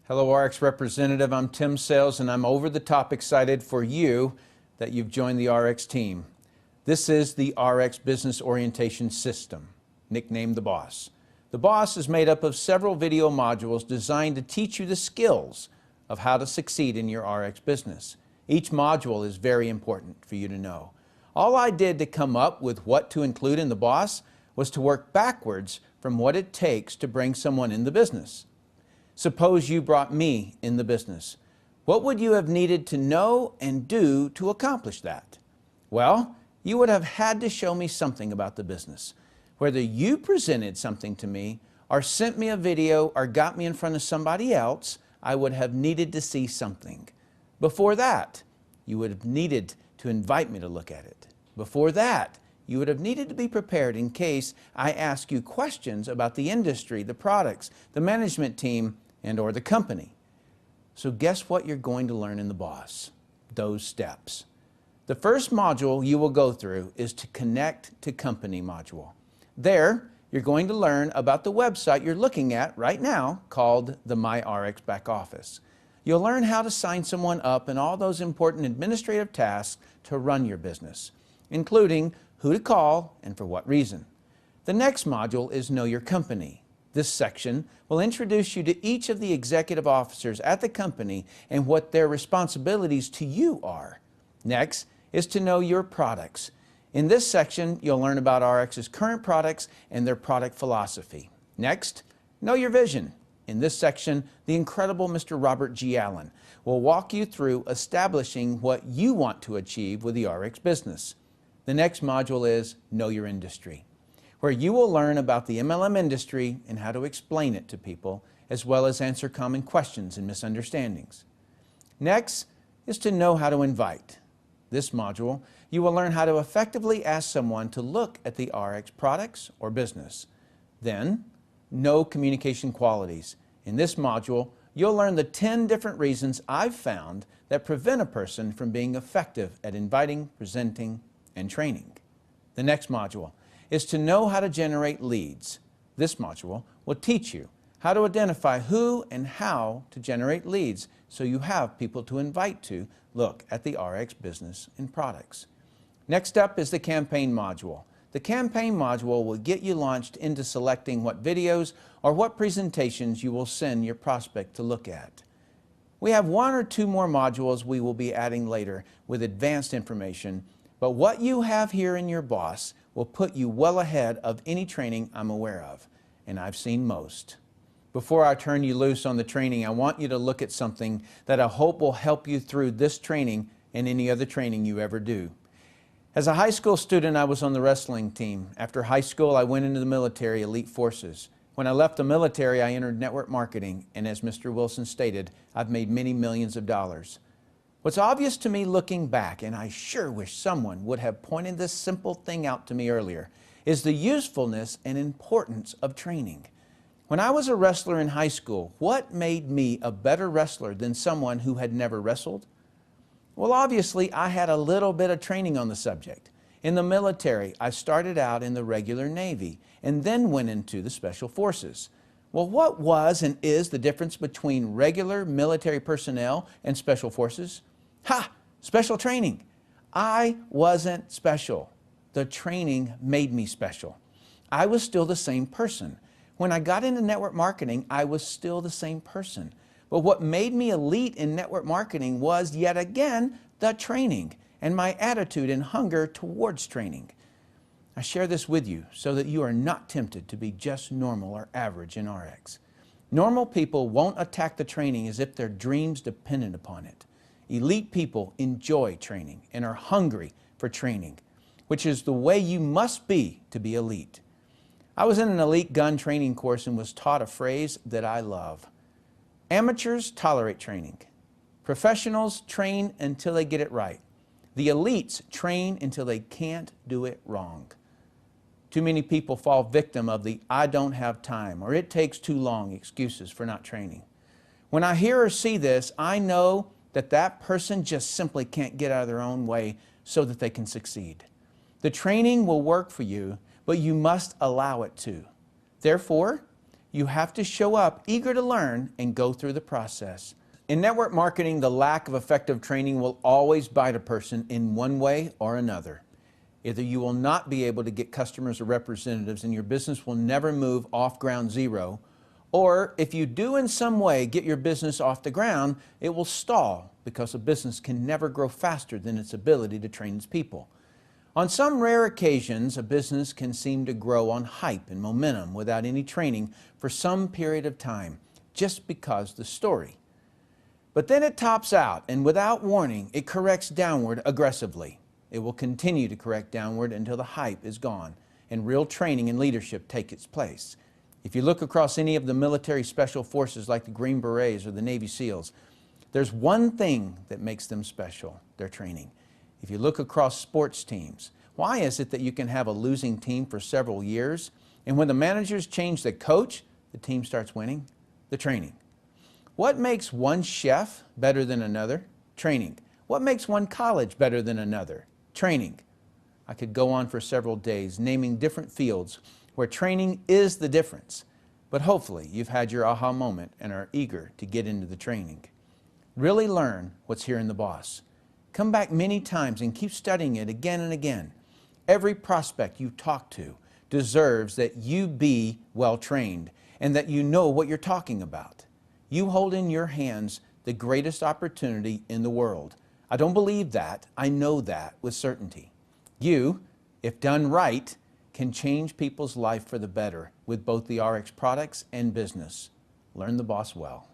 Hello RX representative, I'm Tim Sales and I'm over the top excited for you that you've joined the RX team. This is the RX Business Orientation System, nicknamed the BOSS. The BOSS is made up of several video modules designed to teach you the skills of how to succeed in your RX business. Each module is very important for you to know. All I did to come up with what to include in the BOSS was to work backwards from what it takes to bring someone in the business. Suppose you brought me in the business. What would you have needed to know and do to accomplish that? Well, you would have had to show me something about the business. Whether you presented something to me or sent me a video or got me in front of somebody else, I would have needed to see something. Before that, you would have needed to invite me to look at it. Before that, you would have needed to be prepared in case I ask you questions about the industry, the products, the management team, and/or the company. So guess what you're going to learn in the BOSS? Those steps. The first module you will go through is to connect to company module. There, you're going to learn about the website you're looking at right now called the MyRx Back Office. You'll learn how to sign someone up and all those important administrative tasks to run your business, including who to call and for what reason. The next module is Know Your Company. This section will introduce you to each of the executive officers at the company and what their responsibilities to you are. Next is to know your products. In this section, you'll learn about RX's current products and their product philosophy. Next, know your vision. In this section, the incredible Mr. Robert G. Allen will walk you through establishing what you want to achieve with the RX business. The next module is Know Your Industry, where you will learn about the MLM industry and how to explain it to people, as well as answer common questions and misunderstandings. Next is to know how to invite. This module, you will learn how to effectively ask someone to look at the RX products or business. Then, know communication qualities. In this module, you'll learn the 10 different reasons I've found that prevent a person from being effective at inviting, presenting, and training. The next module is to know how to generate leads. This module will teach you how to identify who and how to generate leads so you have people to invite to look at the RX business and products. Next up is the campaign module. The campaign module will get you launched into selecting what videos or what presentations you will send your prospect to look at. We have 1 or 2 more modules we will be adding later with advanced information, but what you have here in your BOSS will put you well ahead of any training I'm aware of, and I've seen most. Before I turn you loose on the training, I want you to look at something that I hope will help you through this training and any other training you ever do. As a high school student, I was on the wrestling team. After high school, I went into the military, elite forces. When I left the military, I entered network marketing, and as Mr. Wilson stated, I've made many millions of dollars. What's obvious to me looking back, and I sure wish someone would have pointed this simple thing out to me earlier, is the usefulness and importance of training. When I was a wrestler in high school, what made me a better wrestler than someone who had never wrestled? Well, obviously, I had a little bit of training on the subject. In the military, I started out in the regular Navy and then went into the Special Forces. Well, what was and is the difference between regular military personnel and Special Forces? Ha! Special training. I wasn't special. The training made me special. I was still the same person. When I got into network marketing, I was still the same person. But what made me elite in network marketing was, yet again, the training and my attitude and hunger towards training. I share this with you so that you are not tempted to be just normal or average in RX. Normal people won't attack the training as if their dreams depended upon it. Elite people enjoy training and are hungry for training, which is the way you must be to be elite. I was in an elite gun training course and was taught a phrase that I love. Amateurs tolerate training. Professionals train until they get it right. The elites train until they can't do it wrong. Too many people fall victim of the "I don't have time" or "it takes too long" excuses for not training. When I hear or see this, I know that that person just simply can't get out of their own way so that they can succeed. The training will work for you, but you must allow it to. Therefore, You have to show up eager to learn and go through the process. In network marketing, the lack of effective training will always bite a person in one way or another. Either you will not be able to get customers or representatives and your business will never move off ground zero, or if you do in some way get your business off the ground, it will stall because a business can never grow faster than its ability to train its people. On some rare occasions, a business can seem to grow on hype and momentum without any training for some period of time, just because the story. But then it tops out, and without warning, it corrects downward aggressively. It will continue to correct downward until the hype is gone and real training and leadership take its place. If you look across any of the military special forces like the Green Berets or the Navy SEALs, there's one thing that makes them special: their training. If you look across sports teams, why is it that you can have a losing team for several years, and when the managers change the coach, the team starts winning? The training. What makes one chef better than another? Training. What makes one college better than another? Training. I could go on for several days naming different fields where training is the difference, but hopefully you've had your aha moment and are eager to get into the training. Really learn what's here in The Boss. Come back many times and keep studying it again and again. Every prospect you talk to deserves that you be well trained and that you know what you're talking about. You hold in your hands the greatest opportunity in the world. I don't believe that. I know that with certainty. You, if done right, can change people's life for the better with both the RX products and business. Learn The Boss well.